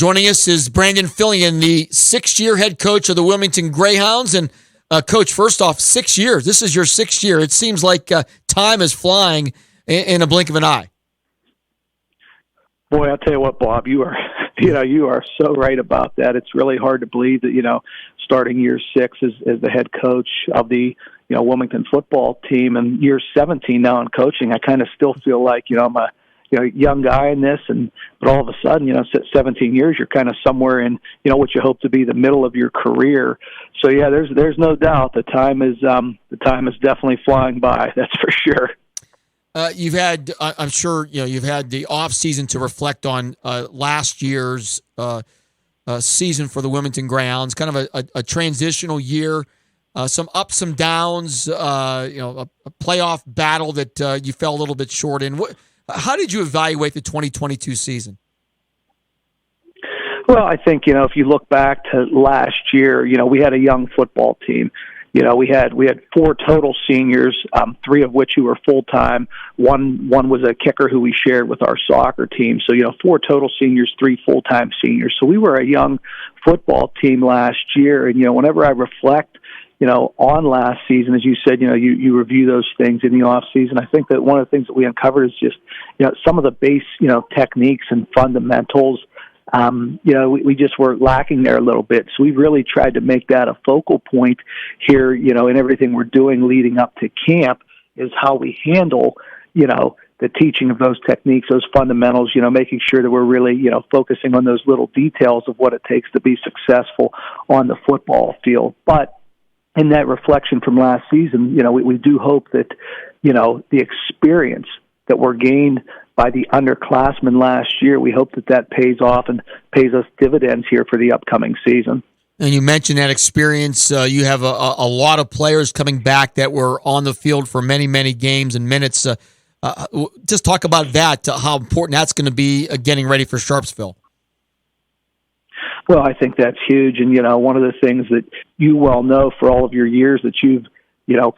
Joining us is Brandon Phillian, the 6th-year head coach of the Wilmington Greyhounds. And Coach, first off, 6 years. This is your 6th year. It seems like time is flying in a blink of an eye. Boy, I'll tell you what, Bob, you are so right about that. It's really hard to believe that, starting year 6 as the head coach of the, Wilmington football team, and year 17 now in coaching, I kind of still feel like, I'm a young guy in this, but all of a sudden, 17 years, you're kind of somewhere in, what you hope to be the middle of your career. So yeah, there's no doubt the time is definitely flying by. That's for sure. You've had, I'm sure, you've had the off season to reflect on last year's season for the Wilmington Greyhounds, kind of a transitional year, some ups, some downs, a playoff battle that you fell a little bit short in. How did you evaluate the 2022 season? Well, I think, if you look back to last year, we had a young football team. We had 4 total seniors, 3 of which who were full-time. One was a kicker who we shared with our soccer team. So, 4 total seniors, 3 full-time seniors. So we were a young football team last year. And, whenever I reflect, on last season, as you said, you review those things in the off season. I think that one of the things that we uncovered is just, some of the base, techniques and fundamentals. We just were lacking there a little bit. So we really tried to make that a focal point here, in everything we're doing leading up to camp is how we handle, the teaching of those techniques, those fundamentals, making sure that we're really, focusing on those little details of what it takes to be successful on the football field. But in that reflection from last season, we do hope that, the experience that were gained by the underclassmen last year, we hope that pays off and pays us dividends here for the upcoming season. And you mentioned that experience. You have a lot of players coming back that were on the field for many, many games and minutes. Just talk about that, how important that's going to be getting ready for Sharpsville. Well, I think that's huge. And, one of the things that you well know for all of your years that you've,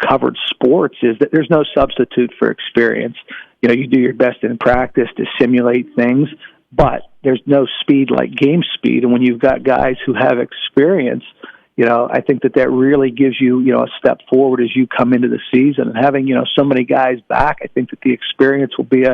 covered sports is that there's no substitute for experience. You do your best in practice to simulate things, but there's no speed like game speed. And when you've got guys who have experience, I think that really gives you, a step forward as you come into the season. And having, so many guys back, I think that the experience will be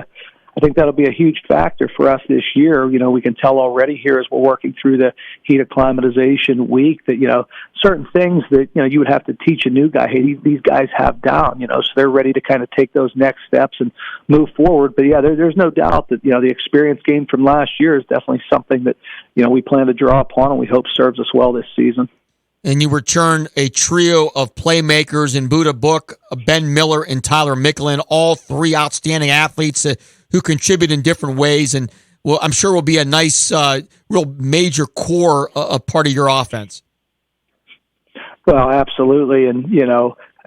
that'll be a huge factor for us this year. We can tell already here as we're working through the heat acclimatization week that, certain things that, you would have to teach a new guy, hey, these guys have down, so they're ready to kind of take those next steps and move forward. But yeah, there's no doubt that, the experience gained from last year is definitely something that, we plan to draw upon and we hope serves us well this season. And you return a trio of playmakers in Buddha Book, Ben Miller and Tyler Micklin, all 3 outstanding athletes who contribute in different ways, and I'm sure will be a nice, real major core part of your offense. Well, absolutely, and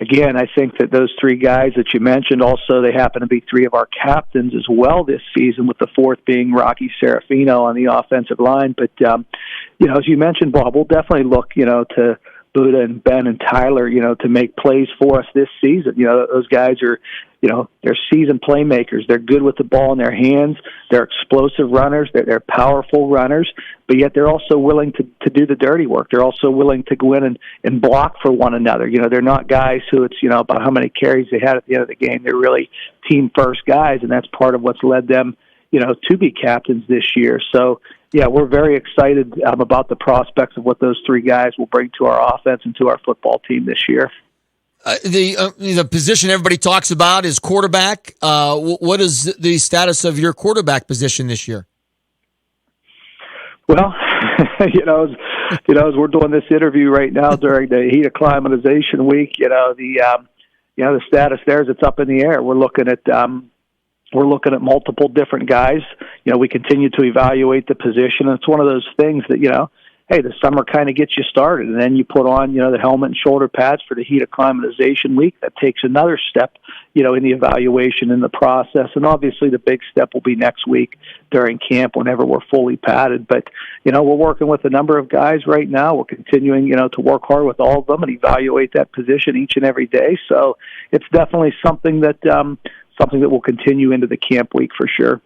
again, I think that those 3 guys that you mentioned, also they happen to be 3 of our captains as well this season, with the 4th being Rocky Serafino on the offensive line. But as you mentioned, Bob, we'll definitely look, to Buddha and Ben and Tyler, to make plays for us this season. Those guys are, they're seasoned playmakers. They're good with the ball in their hands. They're explosive runners. They're powerful runners, but yet they're also willing to do the dirty work. They're also willing to go in and block for one another. They're not guys who it's, about how many carries they had at the end of the game. They're really team first guys, and that's part of what's led them, to be captains this year. So, yeah, we're very excited about the prospects of what those 3 guys will bring to our offense and to our football team this year. The position everybody talks about is quarterback. What is the status of your quarterback position this year? Well, as we're doing this interview right now during the heat acclimatization week, the status there is it's up in the air. We're looking at multiple different guys. We continue to evaluate the position. And it's one of those things that, hey, the summer kind of gets you started, and then you put on, the helmet and shoulder pads for the heat acclimatization week. That takes another step, in the evaluation in the process. And obviously the big step will be next week during camp whenever we're fully padded. But, we're working with a number of guys right now. We're continuing, to work hard with all of them and evaluate that position each and every day. So it's definitely something that will continue into the camp week for sure.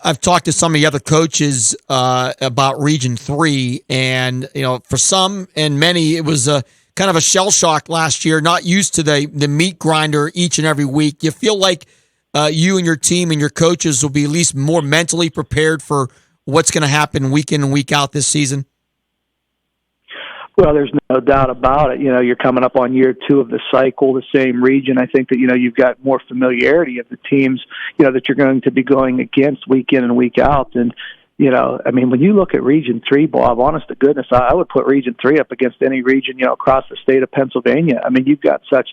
I've talked to some of the other coaches about Region 3, and for some and many, it was a kind of a shell shock last year, not used to the meat grinder each and every week. You feel like you and your team and your coaches will be at least more mentally prepared for what's going to happen week in and week out this season? Well, there's no doubt about it. You're coming up on year 2 of the cycle, the same region. I think that, you've got more familiarity of the teams, that you're going to be going against week in and week out. And, when you look at Region 3, Bob, honest to goodness, I would put Region 3 up against any region, across the state of Pennsylvania. You've got such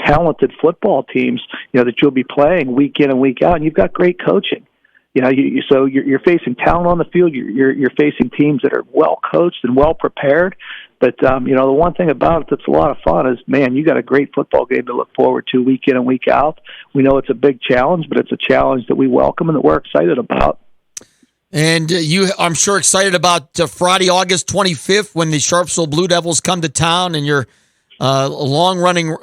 talented football teams, that you'll be playing week in and week out, and you've got great coaching. So you're facing talent on the field. You're facing teams that are well coached and well prepared. But the one thing about it that's a lot of fun is, man, you got a great football game to look forward to week in and week out. We know it's a big challenge, but it's a challenge that we welcome and that we're excited about. And I'm sure, excited about Friday, August 25th, when the Sharpsville Blue Devils come to town, and your long-running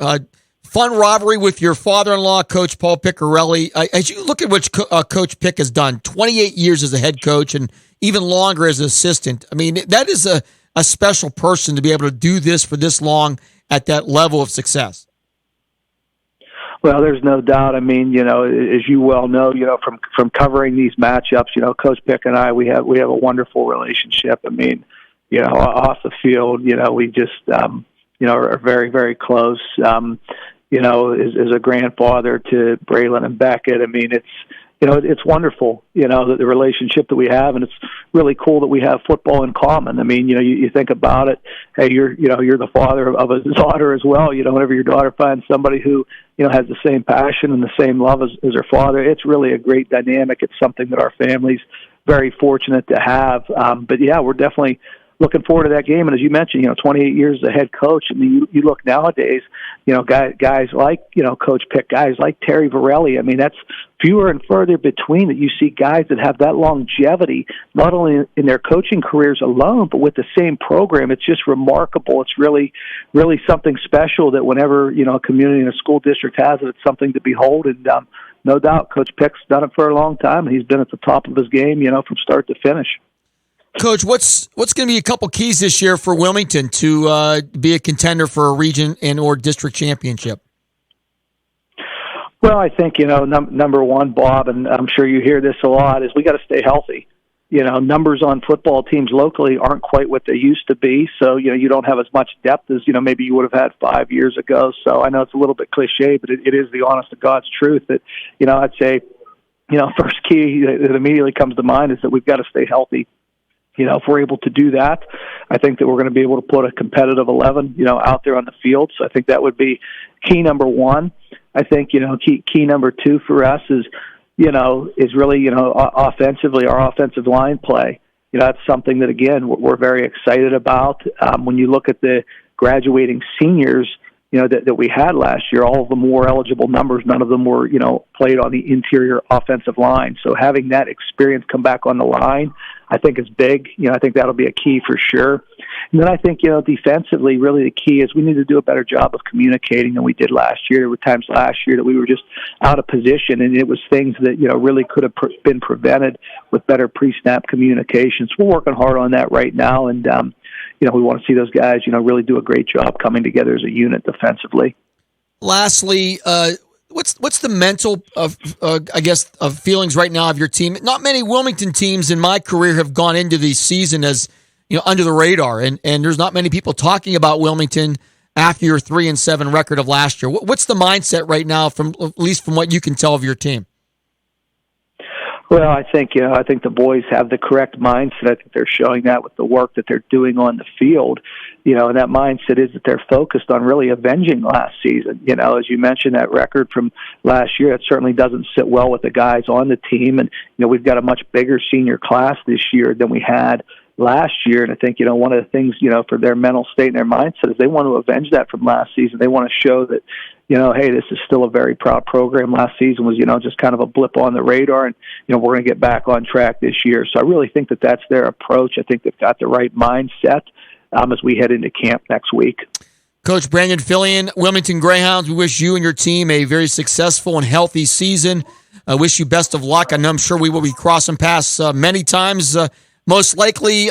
fun rivalry with your father-in-law, Coach Paul Piccarelli. As you look at what Coach Pick has done, 28 years as a head coach and even longer as an assistant, that is a special person to be able to do this for this long at that level of success. Well, there's no doubt. As you well know, from covering these matchups, Coach Pick and I, we have a wonderful relationship. Off the field, we just, are very, very close. As a grandfather to Braylon and Beckett, it's wonderful, the relationship that we have, and it's really cool that we have football in common. You think about it. Hey, you're the father of a daughter as well. Whenever your daughter finds somebody who, has the same passion and the same love as her father, it's really a great dynamic. It's something that our family's very fortunate to have. But yeah, we're definitely looking forward to that game. And as you mentioned, 28 years as a head coach. You look nowadays, guys like, Coach Pick, guys like Terry Varelli. That's fewer and further between that you see guys that have that longevity, not only in their coaching careers alone, but with the same program. It's just remarkable. It's really, really something special that whenever, a community and a school district has it, it's something to behold. And no doubt Coach Pick's done it for a long time, and he's been at the top of his game, from start to finish. Coach, what's going to be a couple keys this year for Wilmington to be a contender for a region and or district championship? Well, I think, number one, Bob, and I'm sure you hear this a lot, is we got to stay healthy. Numbers on football teams locally aren't quite what they used to be, so, you don't have as much depth as, maybe you would have had 5 years ago. So I know it's a little bit cliche, but it is the honest to God's truth that, I'd say, first key that immediately comes to mind is that we've got to stay healthy. If we're able to do that, I think that we're going to be able to put a competitive 11, out there on the field. So I think that would be key number one. I think, key number two for us is really, offensively, our offensive line play. That's something that, again, we're very excited about. When you look at the graduating seniors, that we had last year, all of them were eligible numbers. None of them were, played on the interior offensive line. So having that experience come back on the line, I think is big. I think that'll be a key for sure. And then I think, defensively, really the key is we need to do a better job of communicating than we did last year. There were times last year that we were just out of position, and it was things that, really could have been prevented with better pre-snap communications. We're working hard on that right now, and, we want to see those guys, really do a great job coming together as a unit defensively. Lastly, what's the mental of feelings right now of your team? Not many Wilmington teams in my career have gone into the season as under the radar, and there's not many people talking about Wilmington after your 3-7 record of last year. What's the mindset right now, at least from what you can tell of your team? Well, I think the boys have the correct mindset. I think they're showing that with the work that they're doing on the field. And that mindset is that they're focused on really avenging last season. As you mentioned, that record from last year, it certainly doesn't sit well with the guys on the team. And, we've got a much bigger senior class this year than we had last year. And I think, one of the things, for their mental state and their mindset is they want to avenge that from last season. They want to show that, hey, this is still a very proud program. Last season was, just kind of a blip on the radar, and, we're going to get back on track this year. So I really think that that's their approach. I think they've got the right mindset as we head into camp next week. Coach Brandon Phillian, Wilmington Greyhounds, we wish you and your team a very successful and healthy season. I wish you best of luck. I'm sure we will be crossing paths many times, most likely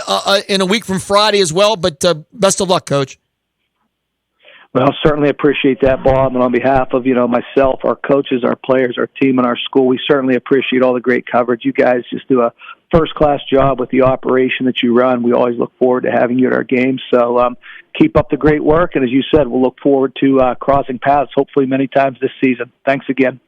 in a week from Friday as well, but best of luck, Coach. Well, certainly appreciate that, Bob. And on behalf of, myself, our coaches, our players, our team, and our school, we certainly appreciate all the great coverage. You guys just do a first-class job with the operation that you run. We always look forward to having you at our games. So keep up the great work. And as you said, we'll look forward to crossing paths hopefully many times this season. Thanks again.